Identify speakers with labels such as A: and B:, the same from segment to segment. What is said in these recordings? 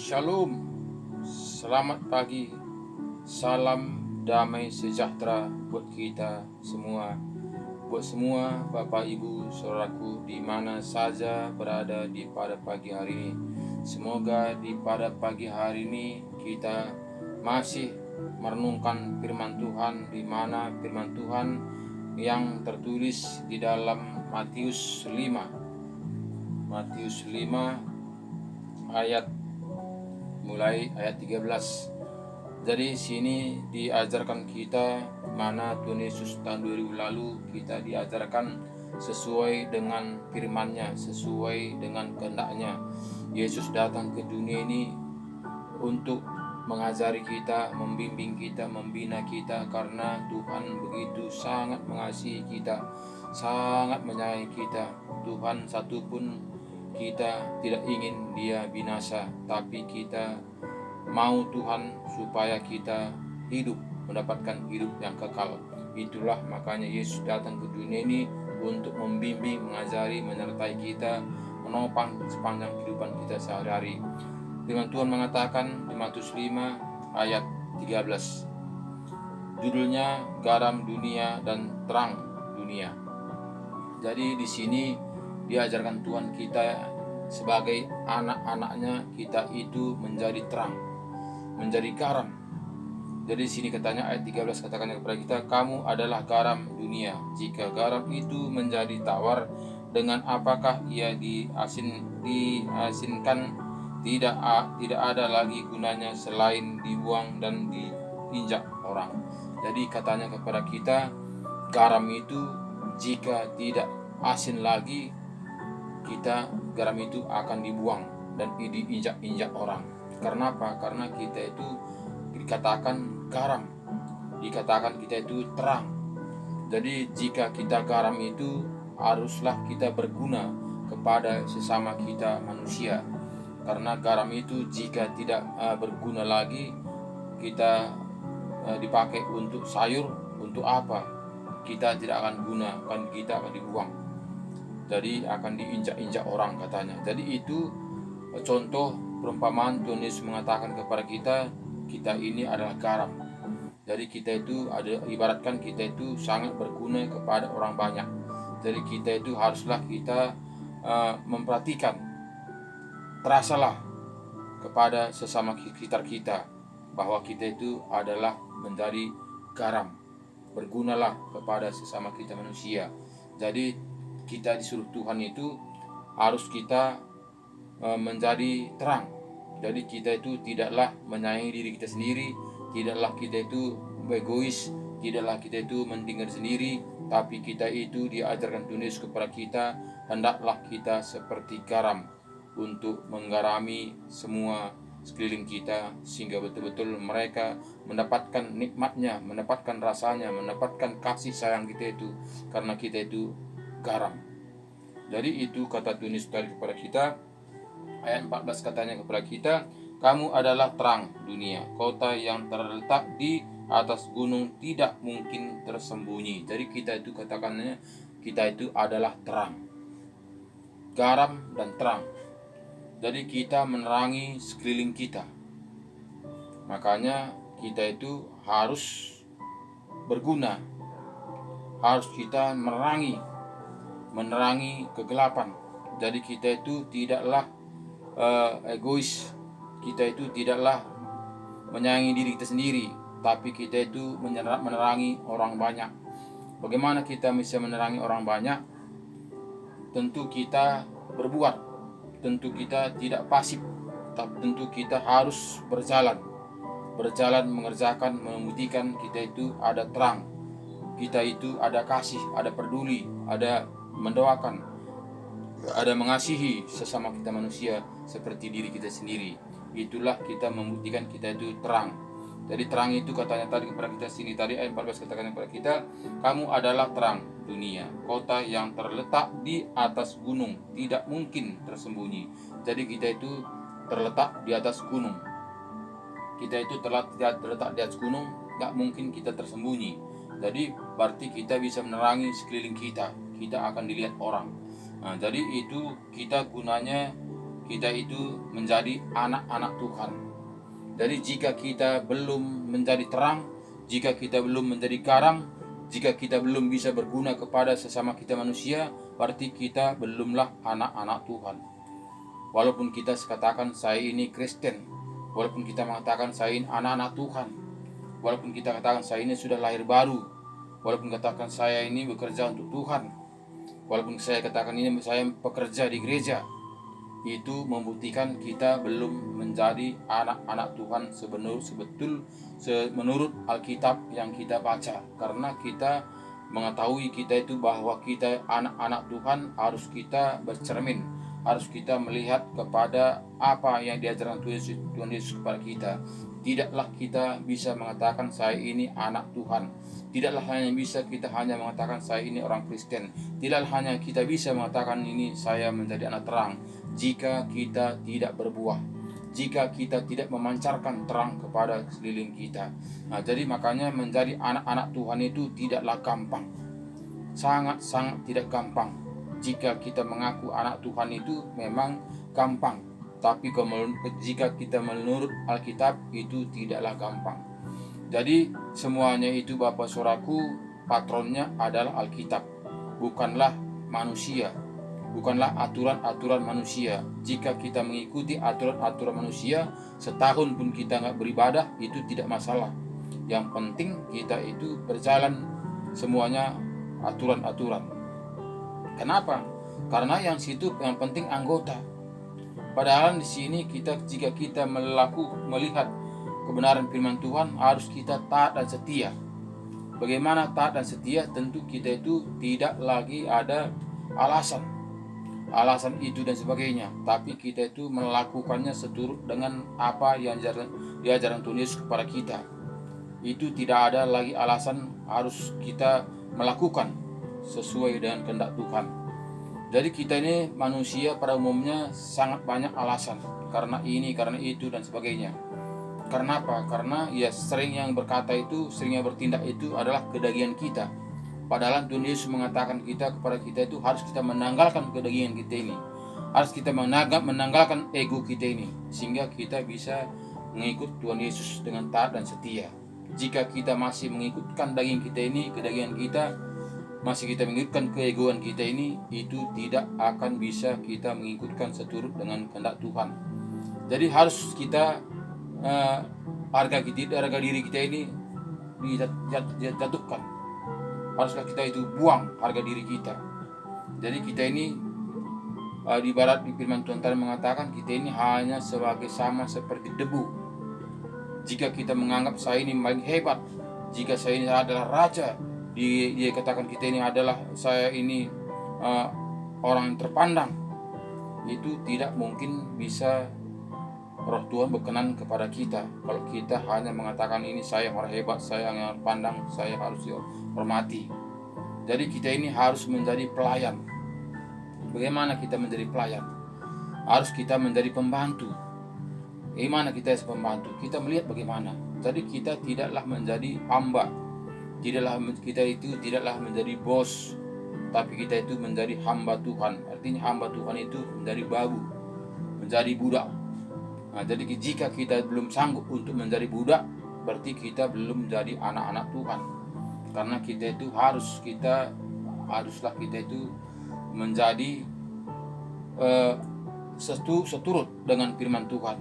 A: Shalom, selamat pagi, salam damai sejahtera buat kita semua, buat semua Bapak Ibu Saudaraku di mana saja berada di pada pagi hari ini. Semoga di pada pagi hari ini kita masih merenungkan firman Tuhan, di mana firman Tuhan yang tertulis di dalam Matius 5 mulai ayat 13. Jadi sini diajarkan kita mana Tuhan Yesus tahun 2000 lalu kita diajarkan sesuai dengan firman-Nya, sesuai dengan kehendak-Nya. Yesus datang ke dunia ini untuk mengajari kita, membimbing kita, membina kita, karena Tuhan begitu sangat mengasihi kita, sangat menyayangi kita. Tuhan satupun kita tidak ingin dia binasa, tapi kita mau Tuhan supaya kita hidup, mendapatkan hidup yang kekal. Itulah makanya Yesus datang ke dunia ini untuk membimbing, mengajari, menyertai kita, menopang sepanjang kehidupan kita sehari-hari. Firman Tuhan mengatakan di Matius 5 ayat 13. Judulnya Garam Dunia dan Terang Dunia. Jadi di sini diajarkan Tuhan kita sebagai anak-anaknya, kita itu menjadi terang, menjadi garam. Jadi di sini katanya ayat 13 katakan kepada kita, kamu adalah garam dunia. Jika garam itu menjadi tawar, dengan apakah ia diasinkan? Tidak ada lagi gunanya selain dibuang dan diinjak orang. Jadi katanya kepada kita, garam itu jika tidak asin lagi, garam itu akan dibuang dan diinjak-injak orang. Karena apa? Karena kita itu dikatakan garam, dikatakan kita itu terang. Jadi jika kita garam itu haruslah kita berguna kepada sesama kita manusia. Karena garam itu jika tidak berguna lagi, kita dipakai untuk sayur, untuk apa? Kita tidak akan guna, kita akan dibuang. Jadi akan diinjak-injak orang katanya. Jadi itu contoh perumpamaan Tuhan Yesus mengatakan kepada kita, kita ini adalah garam. Jadi kita itu ibaratkan kita itu sangat berguna kepada orang banyak. Jadi kita itu haruslah kita memperhatikan, terasalah kepada sesama sekitar kita bahwa kita itu adalah menjadi garam. Bergunalah kepada sesama kita manusia. Jadi kita disuruh Tuhan itu harus kita menjadi terang. Jadi kita itu tidaklah menyayangi diri kita sendiri, tidaklah kita itu egois, tidaklah kita itu mentinggal sendiri, tapi kita itu diajarkan Tuhan Yesus kepada kita, hendaklah kita seperti garam untuk menggarami semua sekeliling kita, sehingga betul-betul mereka mendapatkan nikmatnya, mendapatkan rasanya, mendapatkan kasih sayang kita itu, karena kita itu garam. Jadi itu kata Tuhan Yesus kepada kita. Ayat 14 katanya kepada kita, kamu adalah terang dunia. Kota yang terletak di atas gunung tidak mungkin tersembunyi. Jadi kita itu katakannya, kita itu adalah terang, garam dan terang. Jadi kita menerangi sekeliling kita. Makanya kita itu harus berguna, harus kita menerangi kegelapan. Jadi kita itu tidaklah egois, kita itu tidaklah menyayangi diri kita sendiri, tapi kita itu menerangi orang banyak. Bagaimana kita bisa menerangi orang banyak? Tentu kita berbuat, tentu kita tidak pasif, tapi tentu kita harus berjalan mengerjakan, membuktikan kita itu ada terang, kita itu ada kasih, ada peduli, ada mendoakan, ada mengasihi sesama kita manusia seperti diri kita sendiri. Itulah kita membuktikan kita itu terang. Jadi terang itu katanya tadi kepada kita sini, tadi ayat 14 katakan kepada kita, kamu adalah terang dunia. Kota yang terletak di atas gunung tidak mungkin tersembunyi. Jadi kita itu terletak di atas gunung. Kita itu terletak di atas gunung, gak mungkin kita tersembunyi. Jadi berarti kita bisa menerangi sekeliling kita, kita akan dilihat orang. Nah, jadi itu kita gunanya kita itu menjadi anak-anak Tuhan. Jadi jika kita belum menjadi terang, jika kita belum menjadi garam, jika kita belum bisa berguna kepada sesama kita manusia, berarti kita belumlah anak-anak Tuhan. Walaupun kita katakan saya ini Kristen, walaupun kita mengatakan saya ini anak-anak Tuhan, walaupun kita katakan saya ini sudah lahir baru, walaupun katakan saya ini bekerja untuk Tuhan, walaupun saya katakan ini saya pekerja di gereja, itu membuktikan kita belum menjadi anak-anak Tuhan menurut Alkitab yang kita baca. Karena kita mengetahui kita itu bahwa kita anak-anak Tuhan, harus kita bercermin, harus kita melihat kepada apa yang diajarkan Tuhan Yesus kepada kita. Tidaklah kita bisa mengatakan saya ini anak Tuhan. Tidaklah hanya bisa kita hanya mengatakan saya ini orang Kristen. Tidaklah hanya kita bisa mengatakan ini saya menjadi anak terang, jika kita tidak berbuah, jika kita tidak memancarkan terang kepada sekeliling kita. Nah, jadi makanya menjadi anak-anak Tuhan itu tidaklah gampang, sangat-sangat tidak gampang. Jika kita mengaku anak Tuhan itu memang gampang, tapi jika kita menurut Alkitab itu tidaklah gampang. Jadi semuanya itu Bapak Saudaraku, patronnya adalah Alkitab, bukanlah manusia, bukanlah aturan-aturan manusia. Jika kita mengikuti aturan-aturan manusia, setahun pun kita nggak beribadah, itu tidak masalah. Yang penting kita itu berjalan semuanya aturan-aturan. Kenapa? Karena yang situ yang penting anggota. Padahal di sini jika kita melihat kebenaran firman Tuhan, harus kita taat dan setia. Bagaimana taat dan setia? Tentu kita itu tidak lagi ada alasan itu dan sebagainya, tapi kita itu melakukannya seturut dengan apa yang diajarkan Tuhan Yesus kepada kita. Itu tidak ada lagi alasan, harus kita melakukan sesuai dengan kehendak Tuhan. Jadi kita ini manusia pada umumnya sangat banyak alasan, karena ini, karena itu dan sebagainya. Karena apa? Karena ya sering yang bertindak itu adalah kedagingan kita. Padahal Tuhan Yesus mengatakan kepada kita itu harus kita menanggalkan kedagingan kita ini. Harus kita menanggalkan ego kita ini, sehingga kita bisa mengikut Tuhan Yesus dengan taat dan setia. Jika kita masih mengikutkan daging kita ini, kedagingan kita, masih kita mengikutkan keegoan kita ini, itu tidak akan bisa kita mengikutkan seturut dengan kehendak Tuhan. Jadi harus kita harga diri kita ini dijatuhkan. Haruslah kita itu buang harga diri kita. Jadi kita ini di barat di firman Tuhan tadi mengatakan kita ini hanya sama seperti debu. Jika kita menganggap saya ini paling hebat, jika saya ini adalah raja, dia katakan kita ini adalah saya ini orang yang terpandang, itu tidak mungkin bisa Roh Tuhan berkenan kepada kita kalau kita hanya mengatakan ini saya orang hebat, saya yang pandang, saya harus dihormati. Jadi kita ini harus menjadi pelayan. Bagaimana kita menjadi pelayan? Harus kita menjadi pembantu. Bagaimana kita sebagai pembantu? Kita melihat bagaimana. Jadi kita tidaklah menjadi hamba. Kita itu tidaklah menjadi bos, tapi kita itu menjadi hamba Tuhan. Artinya hamba Tuhan itu menjadi babu, menjadi budak. Nah, jadi jika kita belum sanggup untuk menjadi budak, berarti kita belum menjadi anak-anak Tuhan. Karena kita itu haruslah kita itu menjadi seturut dengan firman Tuhan,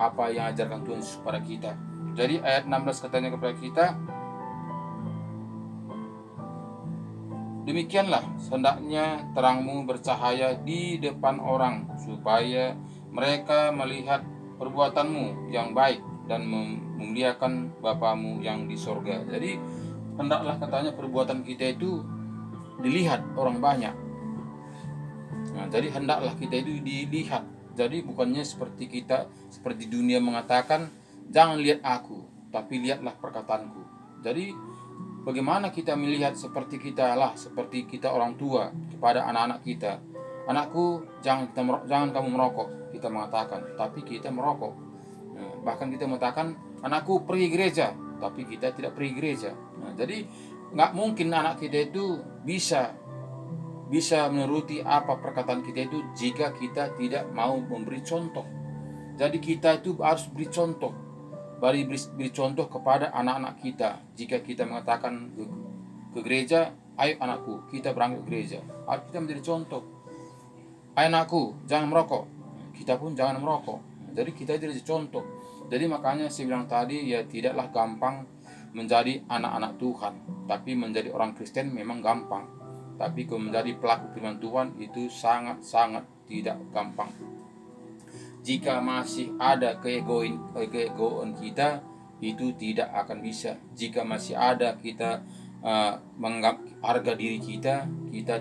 A: apa yang ajarkan Tuhan kepada kita. Jadi ayat 16 katanya kepada kita, demikianlah hendaknya terangmu bercahaya di depan orang, supaya mereka melihat perbuatanmu yang baik dan memuliakan Bapamu yang di sorga. Jadi hendaklah katanya perbuatan kita itu dilihat orang banyak. Nah, jadi hendaklah kita itu dilihat. Jadi bukannya seperti dunia mengatakan jangan lihat aku, tapi lihatlah perkataanku. Jadi bagaimana kita melihat seperti kita orang tua kepada anak-anak kita. Anakku, jangan kamu merokok, kita mengatakan, tapi kita merokok. Nah, bahkan kita mengatakan, anakku pergi gereja, tapi kita tidak pergi gereja. Nah, jadi nggak mungkin anak kita itu bisa bisa menuruti apa perkataan kita itu jika kita tidak mau memberi contoh. Jadi kita itu harus beri contoh, beri contoh kepada anak-anak kita. Jika kita mengatakan ke gereja, ayo anakku kita berangkat ke gereja, harus kita menjadi contoh. Ayo anakku jangan merokok, kita pun jangan merokok. Jadi kita jadi contoh. Jadi makanya saya bilang tadi, ya tidaklah gampang menjadi anak-anak Tuhan, tapi menjadi orang Kristen memang gampang. Tapi kalau menjadi pelaku firman Tuhan itu sangat-sangat tidak gampang. Jika masih ada keegoan kita, itu tidak akan bisa. Jika masih ada kita menganggap harga diri kita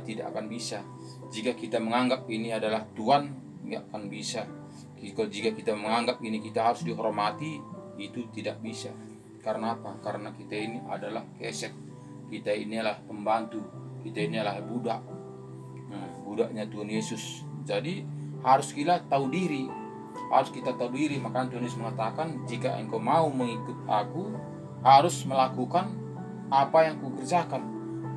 A: tidak akan bisa. Jika kita menganggap ini adalah Tuhan, nggak akan bisa. Jika kita menganggap ini kita harus dihormati, itu tidak bisa. Karena apa? Karena kita ini adalah kesek, kita ini adalah pembantu, kita ini adalah budak, budaknya Tuhan Yesus. Jadi harus kita tahu diri, Maka Tuhan Yesus mengatakan, jika engkau mau mengikut aku, harus melakukan apa yang kukerjakan,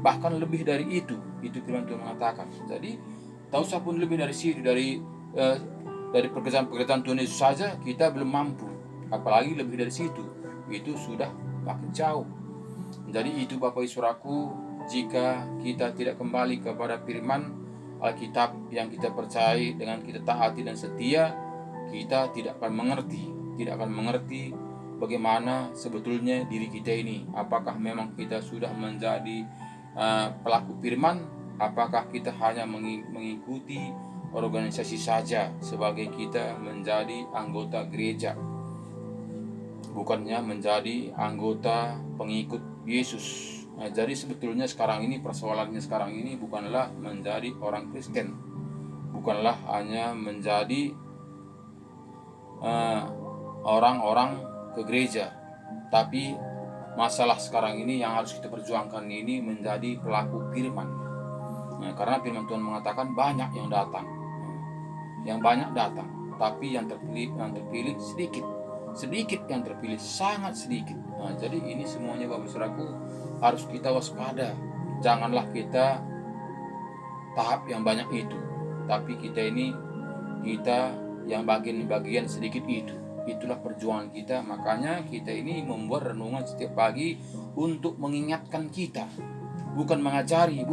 A: bahkan lebih dari itu firman Tuhan mengatakan. Jadi tak usah pun lebih dari situ, dari pekerjaan Tuhan Yesus saja kita belum mampu, apalagi lebih dari situ, itu sudah makin jauh. Jadi itu Bapak Ibu Saudaraku, jika kita tidak kembali kepada firman Alkitab yang kita percayai dengan kita taati dan setia, kita tidak akan mengerti bagaimana sebetulnya diri kita ini. Apakah memang kita sudah menjadi pelaku firman? Apakah kita hanya mengikuti organisasi saja sebagai kita menjadi anggota gereja, bukannya menjadi anggota pengikut Yesus? Jadi sebetulnya persoalannya sekarang ini bukanlah menjadi orang Kristen, bukanlah hanya menjadi orang-orang ke gereja, tapi masalah sekarang ini yang harus kita perjuangkan ini menjadi pelaku firman. Karena firman Tuhan mengatakan banyak yang datang, tapi yang terpilih sedikit yang terpilih, sangat sedikit. Jadi ini semuanya Bapak Saudaraku harus kita waspada. Janganlah kita tahap yang banyak itu, tapi kita yang bagian sedikit itu. Itulah perjuangan kita. Makanya kita ini membuat renungan setiap pagi untuk mengingatkan kita, bukan mengajari,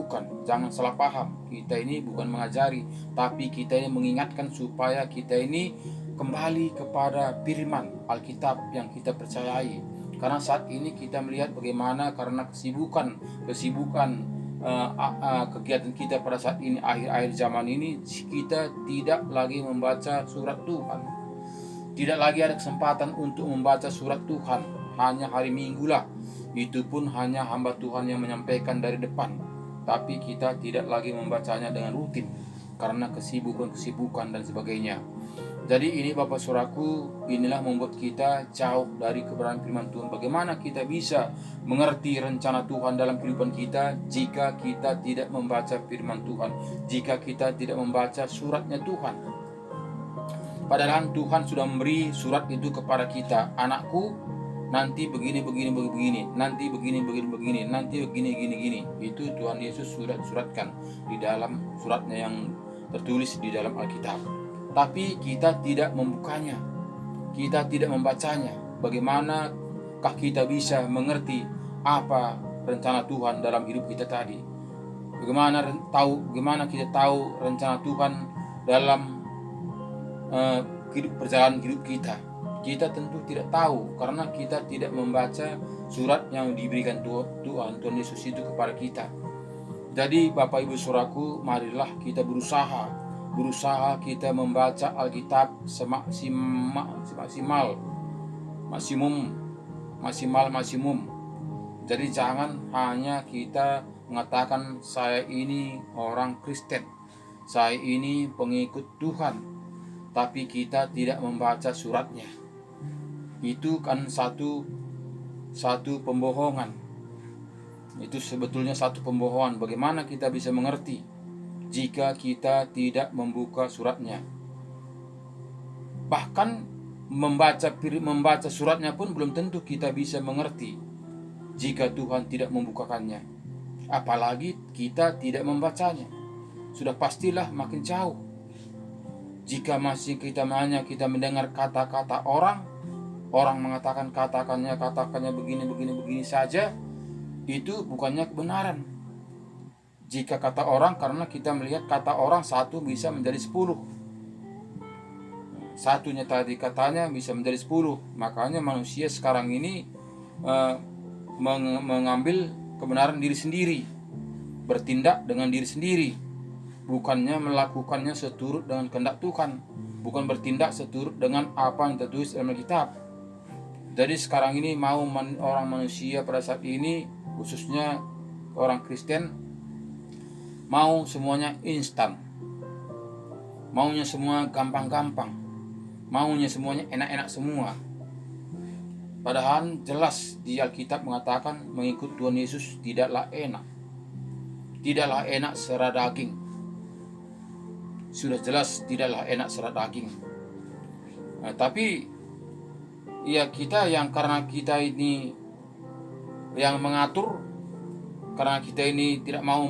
A: jangan salah paham. Kita ini bukan mengajari, tapi kita ini mengingatkan supaya kita ini kembali kepada firman Alkitab yang kita percayai. Karena saat ini kita melihat bagaimana karena kesibukan kegiatan kita pada saat ini, akhir-akhir zaman ini, kita tidak lagi membaca surat Tuhan. Tidak lagi ada kesempatan untuk membaca surat Tuhan. Hanya hari Minggu lah, itu pun hanya hamba Tuhan yang menyampaikan dari depan. Tapi kita tidak lagi membacanya dengan rutin karena kesibukan dan sebagainya. Jadi ini Bapak Saudaraku, inilah membuat kita jauh dari kebenaran firman Tuhan. Bagaimana kita bisa mengerti rencana Tuhan dalam kehidupan kita jika kita tidak membaca firman Tuhan, jika kita tidak membaca suratnya Tuhan. Padahal Tuhan sudah memberi surat itu kepada kita. Anakku, nanti begini, nanti begini, nanti begini. Itu Tuhan Yesus sudah suratkan di dalam suratnya yang tertulis di dalam Alkitab. Tapi kita tidak membukanya, kita tidak membacanya. Bagaimanakah kita bisa mengerti apa rencana Tuhan dalam hidup kita tadi? Bagaimana kita tahu rencana Tuhan dalam perjalanan hidup kita? Kita tentu tidak tahu karena kita tidak membaca surat yang diberikan Tuhan Yesus itu kepada kita. Jadi Bapak Ibu Saudaraku, marilah kita berusaha kita membaca Alkitab maksimum. Jadi jangan hanya kita mengatakan saya ini orang Kristen, saya ini pengikut Tuhan, tapi kita tidak membaca suratnya. Itu kan satu pembohongan. Itu sebetulnya satu pembohongan. Bagaimana kita bisa mengerti jika kita tidak membuka suratnya? Bahkan membaca suratnya pun belum tentu kita bisa mengerti jika Tuhan tidak membukakannya. Apalagi kita tidak membacanya. sudah pastilah makin jauh. Jika masih kita mendengar kata-kata orang mengatakan katakannya begini saja, itu bukannya kebenaran. Jika kata orang, karena kita melihat kata orang satu bisa menjadi 10. Satunya tadi katanya bisa menjadi 10. Makanya manusia sekarang ini mengambil kebenaran diri sendiri, bertindak dengan diri sendiri, bukannya melakukannya seturut dengan kehendak Tuhan, bukan bertindak seturut dengan apa yang tertulis dalam Alkitab. Jadi sekarang ini orang manusia pada saat ini, khususnya orang Kristen, mau semuanya instan, maunya semua gampang-gampang, maunya semuanya enak-enak semua. Padahal jelas di Alkitab mengatakan mengikut Tuhan Yesus tidaklah enak secara daging. Sudah jelas tidaklah enak secara daging. Nah, tapi ya kita yang karena kita ini yang mengatur, karena kita ini tidak mau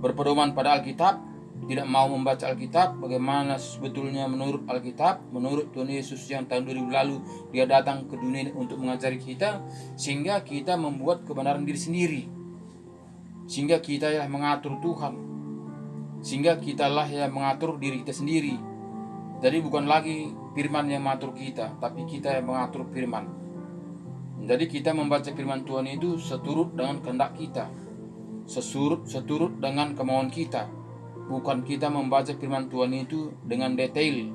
A: berpedoman pada Alkitab, tidak mau membaca Alkitab bagaimana sebetulnya menurut Alkitab, menurut Tuhan Yesus yang tahun 2000 lalu dia datang ke dunia untuk mengajari kita, sehingga kita membuat kebenaran diri sendiri, sehingga kita yang mengatur Tuhan, sehingga kitalah yang mengatur diri kita sendiri. Jadi bukan lagi firman yang mengatur kita, tapi kita yang mengatur firman. Jadi kita membaca firman Tuhan itu seturut dengan kehendak kita, seturut dengan kemauan kita. Bukan kita membaca firman Tuhan itu dengan detail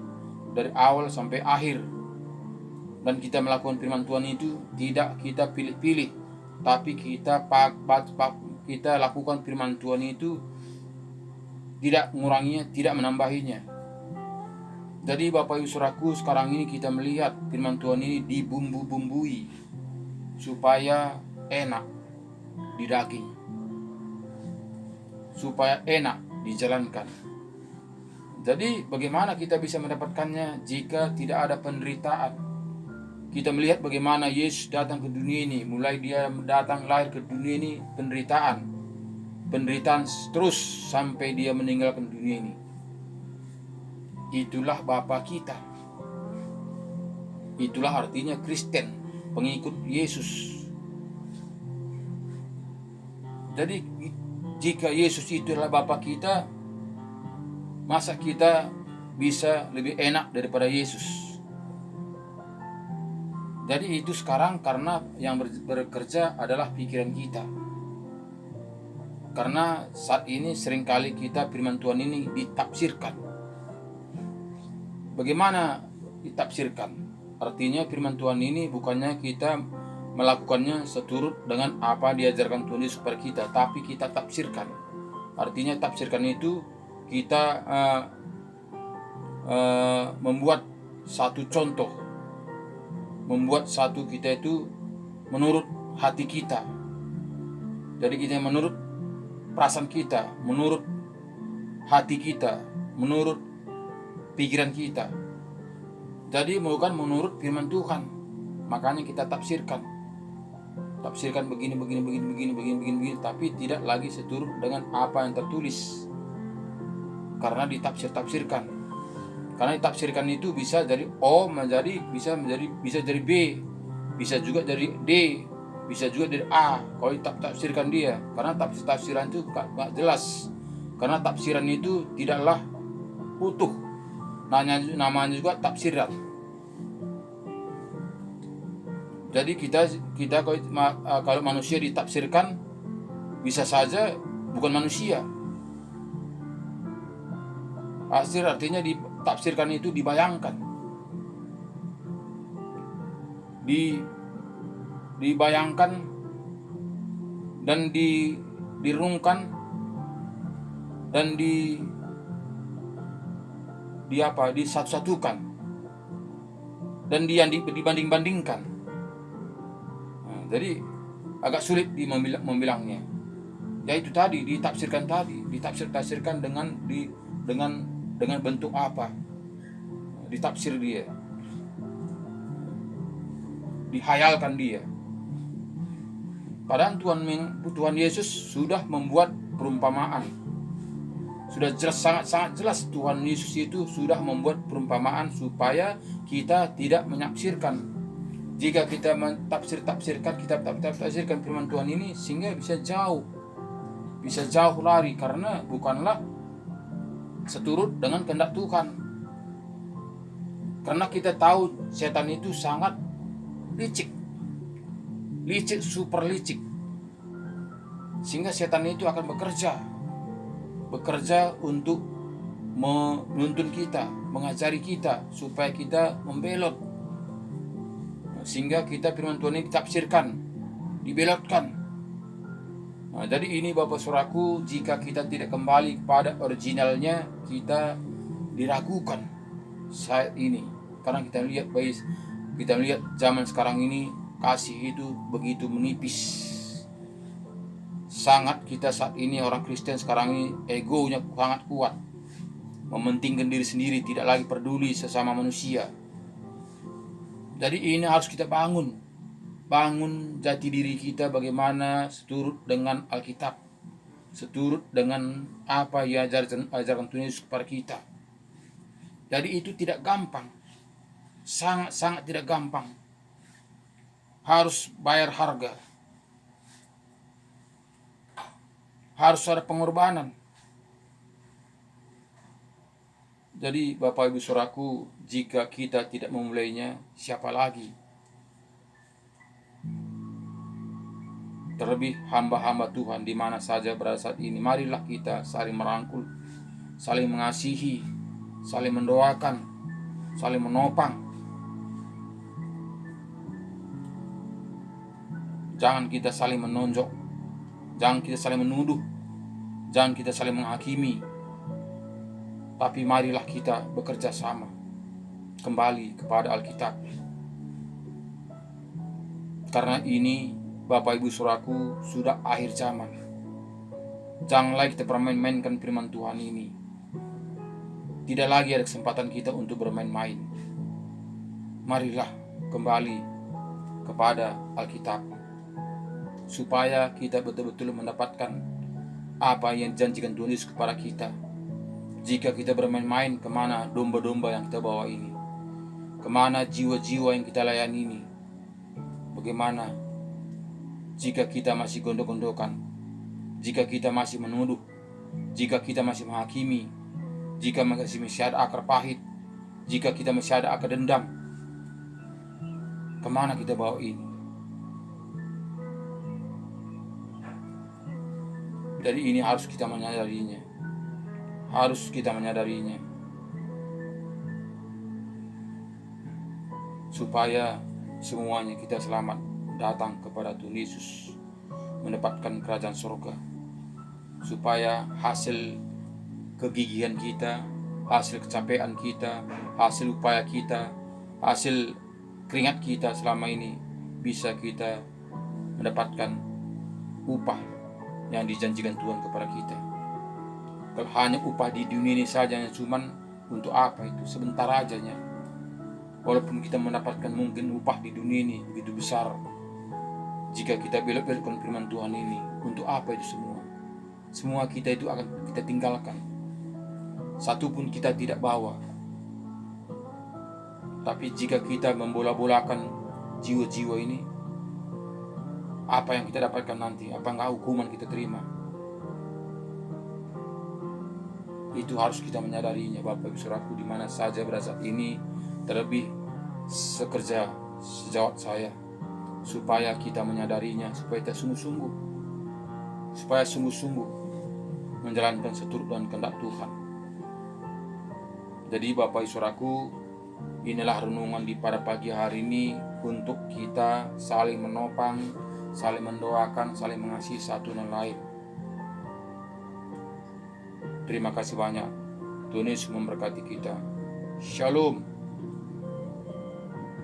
A: dari awal sampai akhir. Dan kita melakukan firman Tuhan itu tidak kita pilih-pilih, tapi kita lakukan firman Tuhan itu tidak menguranginya, tidak menambahinya. Jadi Bapak Ibu Saudaraku, sekarang ini kita melihat firman Tuhan ini dibumbu-bumbui supaya enak di daging, supaya enak dijalankan. Jadi bagaimana kita bisa mendapatkannya jika tidak ada penderitaan? Kita melihat bagaimana Yesus datang ke dunia ini, mulai dia datang lahir ke dunia ini penderitaan terus sampai dia meninggalkan dunia ini. Itulah Bapa kita. Itulah artinya Kristen, pengikut Yesus. Jadi jika Yesus itu adalah Bapa kita, masa kita bisa lebih enak daripada Yesus? Jadi itu sekarang karena yang bekerja adalah pikiran kita. Karena saat ini seringkali kita firman Tuhan ini ditafsirkan. Bagaimana ditafsirkan? Artinya firman Tuhan ini bukannya kita melakukannya seturut dengan apa diajarkan Tuhan Yesus kepada kita, tapi kita tafsirkan. Artinya tafsirkan itu kita membuat satu contoh, membuat satu kita itu menurut hati kita. Jadi kita menurut perasaan kita, menurut hati kita, menurut pikiran kita. Jadi bukan menurut firman Tuhan. Makanya kita tafsirkan begini, tapi tidak lagi seturut dengan apa yang tertulis. Karena ditafsirkan. Karena ditafsirkan itu bisa dari O bisa jadi B, bisa juga dari D, bisa juga dari A. Kalau ditafsirkan dia, karena tafsiran itu gak jelas. Karena tafsiran itu tidaklah utuh. Namanya juga tafsiran. Jadi kita kalau manusia ditafsirkan, bisa saja bukan manusia. Tafsir artinya ditafsirkan itu dibayangkan. Dibayangkan dan direnungkan dan disatu-satukan dan dibanding-bandingkan. Jadi agak sulit membilangnya. Ya itu tadi ditafsirkan dengan bentuk apa? Ditafsir dia. Dihayalkan dia. Padahal Tuhan Yesus sudah membuat perumpamaan Sudah jelas, sangat jelas Tuhan Yesus itu sudah membuat perumpamaan supaya kita tidak menafsirkan. Jika kita mentafsirkan, kita tafsirkan firman Tuhan ini, sehingga bisa jauh lari, karena bukanlah seturut dengan kehendak Tuhan. Karena kita tahu setan itu sangat licik, super licik, sehingga setan itu akan bekerja untuk menuntun kita, mengajari kita supaya kita membelot, sehingga kita firman Tuhan ini ditafsirkan, dibelotkan. Nah, jadi ini Bapak Saudaraku, jika kita tidak kembali kepada originalnya, kita diragukan saat ini. Karena kita lihat zaman sekarang ini, kasih itu begitu menipis. Sangat kita saat ini orang Kristen sekarang ini egonya sangat kuat, mementingkan diri sendiri, tidak lagi peduli sesama manusia. Jadi ini harus kita bangun jati diri kita, bagaimana seturut dengan Alkitab, seturut dengan apa yang ajarkan Tuhan Yesus kepada kita. Jadi itu tidak gampang, sangat tidak gampang. Harus bayar harga, harus ada pengorbanan. Jadi Bapak Ibu Saudaraku, jika kita tidak memulainya, siapa lagi? Terlebih hamba-hamba Tuhan di mana saja berada saat ini, marilah kita saling merangkul, saling mengasihi, saling mendoakan, saling menopang. Jangan kita saling menonjok, jangan kita saling menuduh, jangan kita saling menghakimi. Tapi marilah kita bekerja sama, kembali kepada Alkitab. Karena ini Bapak Ibu Saudaraku, sudah akhir zaman. Jangan lagi kita bermain-mainkan firman Tuhan ini. Tidak lagi ada kesempatan kita untuk bermain-main. Marilah kembali kepada Alkitab, supaya kita betul-betul mendapatkan apa yang dijanjikan Tuhan Yesus kepada kita. Jika kita bermain-main, kemana domba-domba yang kita bawa ini? Kemana jiwa-jiwa yang kita layani ini? Bagaimana jika kita masih gondok-gondokan? Jika kita masih menuduh? Jika kita masih menghakimi? Jika masih ada akar pahit? Jika kita masih ada akar dendam? Kemana kita bawa ini? Jadi ini harus kita menyadarinya. Supaya semuanya kita selamat datang kepada Tuhan Yesus, mendapatkan kerajaan surga. Supaya hasil kegigihan kita, hasil kecapean kita, hasil upaya kita, hasil keringat kita selama ini, bisa kita mendapatkan upah yang dijanjikan Tuhan kepada kita. Kalau hanya upah di dunia ini saja, cuman untuk apa itu? Sebentar ajanya. Walaupun kita mendapatkan mungkin upah di dunia ini begitu besar, jika kita belok-belokkan firman Tuhan ini, untuk apa itu semua? Semua kita itu akan kita tinggalkan. Satu pun kita tidak bawa. Tapi jika kita membola-bolakan jiwa-jiwa ini, apa yang kita dapatkan nanti? Apa enggak hukuman kita terima? Itu harus kita menyadarinya Bapak Ibu Saudaraku, di mana saja berada saat ini, terlebih sejawat saya, supaya kita menyadarinya, supaya kita sungguh-sungguh menjalankan seturut dan kehendak Tuhan. Jadi Bapak Ibu Saudaraku, inilah renungan di pada pagi hari ini, untuk kita saling menopang, saling mendoakan, saling mengasihi satu dan lain. Terima kasih banyak. Tuhan Yesus memberkati kita. Shalom.